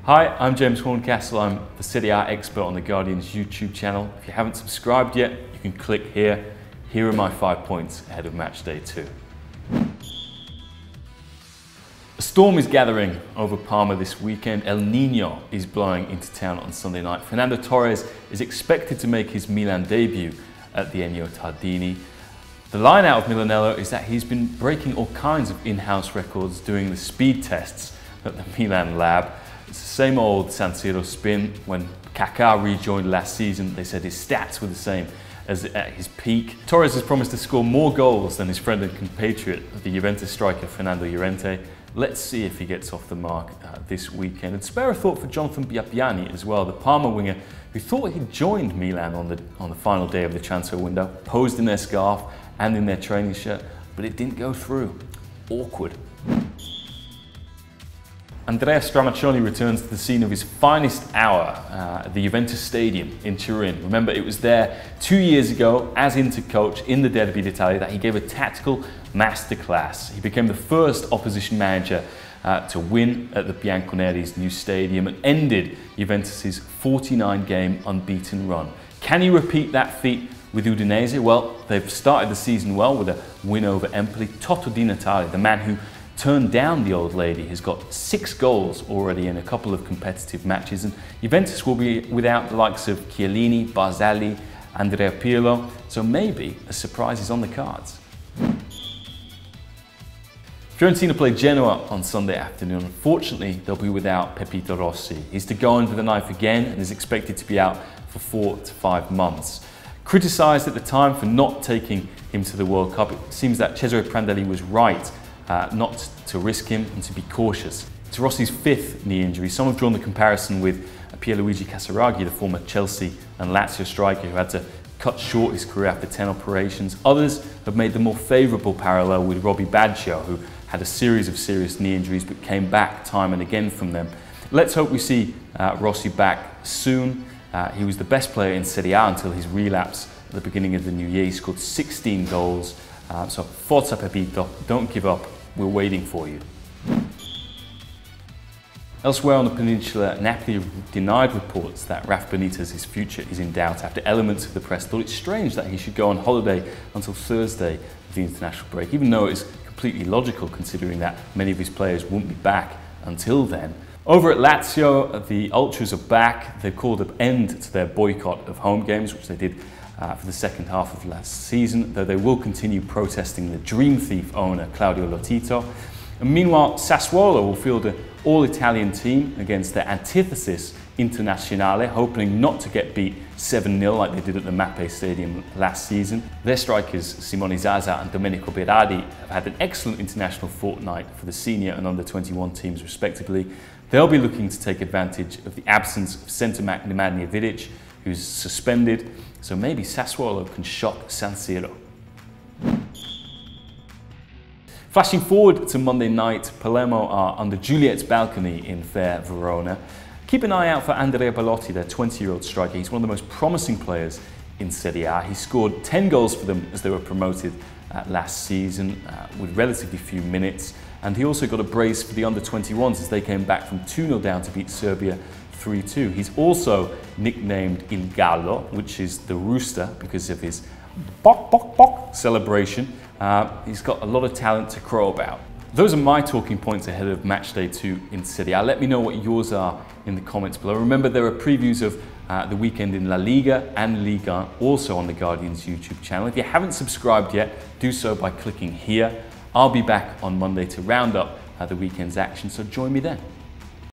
Hi, I'm James Horncastle. I'm the Serie A expert on the Guardian's YouTube channel. If you haven't subscribed yet, you can click here. Here are my 5 points ahead of match day 2. A storm is gathering over Parma this weekend. El Nino is blowing into town on Sunday night. Fernando Torres is expected to make his Milan debut at the Ennio Tardini. The line out of Milanello is that he's been breaking all kinds of in-house records doing the speed tests at the Milan lab. It's the same old San Siro spin. When Kaká rejoined last season, they said his stats were the same as at his peak. Torres has promised to score more goals than his friend and compatriot, the Juventus striker Fernando Llorente. Let's see if he gets off the mark this weekend. And spare a thought for Jonathan Biapiani as well, the Parma winger who thought he'd joined Milan on the final day of the transfer window, posed in their scarf and in their training shirt, but it didn't go through. Awkward. Andrea Stramaccioni returns to the scene of his finest hour at the Juventus Stadium in Turin. Remember, it was there 2 years ago as Inter-coach in the Derby d'Italia that he gave a tactical masterclass. He became the first opposition manager to win at the Bianconeri's new stadium and ended Juventus's 49-game unbeaten run. Can he repeat that feat with Udinese? Well, they've started the season well with a win over Empoli. Toto Di Natale, the man who turned down the old lady, has got 6 goals already in a couple of competitive matches, and Juventus will be without the likes of Chiellini, Barzagli, Andrea Pirlo, so maybe a surprise is on the cards. Fiorentina play Genoa on Sunday afternoon. Unfortunately, they'll be without Pepito Rossi. He's to go under the knife again and is expected to be out for 4 to 5 months. Criticised at the time for not taking him to the World Cup, it seems that Cesare Prandelli was right not to risk him and to be cautious. It's Rossi's 5th knee injury. Some have drawn the comparison with Pierluigi Casaraghi, the former Chelsea and Lazio striker who had to cut short his career after 10 operations. Others have made the more favourable parallel with Robbie Baggio, who had a series of serious knee injuries but came back time and again from them. Let's hope we see Rossi back soon. He was the best player in Serie A until his relapse at the beginning of the new year. He scored 16 goals. So forza Pepito, don't give up. We're waiting for you. Elsewhere on the peninsula, Napoli denied reports that Rafa Benitez's future is in doubt after elements of the press thought it's strange that he should go on holiday until Thursday of the international break, even though it's completely logical considering that many of his players won't be back until then. Over at Lazio, the Ultras are back. They've called an end to their boycott of home games, which they did for the second half of last season, though they will continue protesting the Dream Thief owner, Claudio Lotito. And meanwhile, Sassuolo will field an all-Italian team against their antithesis, Internazionale, hoping not to get beat 7-0 like they did at the Mappe Stadium last season. Their strikers, Simone Zaza and Domenico Berardi, have had an excellent international fortnight for the senior and under-21 teams respectively. They'll be looking to take advantage of the absence of centre-back Nemanja Vidic, who's suspended, so maybe Sassuolo can shock San Siro. Flashing forward to Monday night, Palermo are under Juliet's balcony in fair Verona. Keep an eye out for Andrea Bellotti, their 20-year-old striker. He's one of the most promising players in Serie A. He scored 10 goals for them as they were promoted last season with relatively few minutes. And he also got a brace for the under-21s as they came back from 2-0 down to beat Serbia 3-2. He's also nicknamed Il Gallo, which is the rooster, because of his bok bok bok celebration. He's got a lot of talent to crow about. Those are my talking points ahead of match day 2 in Serie A. Let me know what yours are in the comments below. Remember, there are previews of the weekend in La Liga and Liga also on the Guardian's YouTube channel. If you haven't subscribed yet, do so by clicking here. I'll be back on Monday to round up the weekend's action, so join me then.